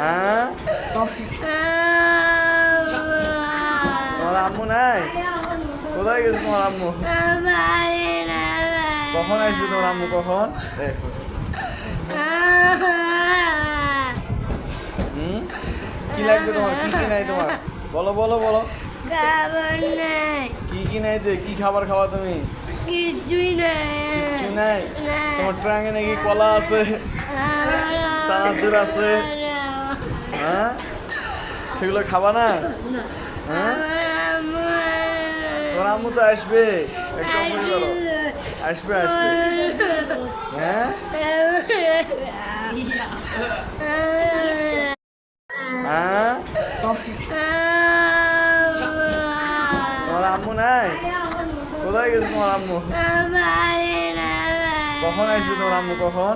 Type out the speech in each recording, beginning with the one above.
হ্যাঁ তোমার আম্মু নাই? কোথায় গেছে তোমার আম্মু? কখন আসবে তোমার আম্মু? কখন? কি লাগবে তোমার? কি কি নাই তোমার? বলো বলো বলো। কি নাই? কি খাবার খাওয়া তুমি? কিছুই নাই। কিচ্ছু নাই? তোমার ট্রাঙ্গে নাকি কলা আছে, চানাচুর আছে, হ্যাঁ সেগুলো খাবা না? হ্যাঁ তোমার আম্মু তো আসবে, একটু অপেক্ষা করো। আসবে আসবে। হ্যাঁ হ্যাঁ তোমার আম্মু নাই? কোথায় গেছে তোমার আম্মু? কখন আসবে তোমার আম্মু? কখন?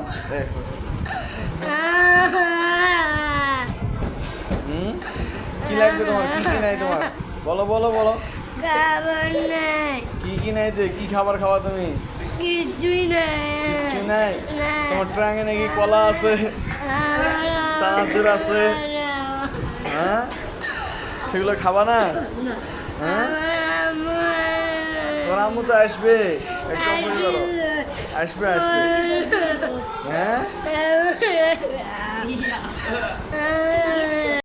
কি লাগবে তোমার? কি কি নাই তোমার? বলো বলো বলো। কি নাই? কি খাবার খাওয়া তুমি? কিছুই নাই। কিচ্ছু নাই? তোমার ট্রাঙ্গে নাকি কলা আছে, চানাচুর আছে, হ্যাঁ সেগুলো খাবা না? হ্যাঁ তোমার আম্মু তো আসবে, একটু অপেক্ষা করো। আসবে আসবে। হ্যাঁ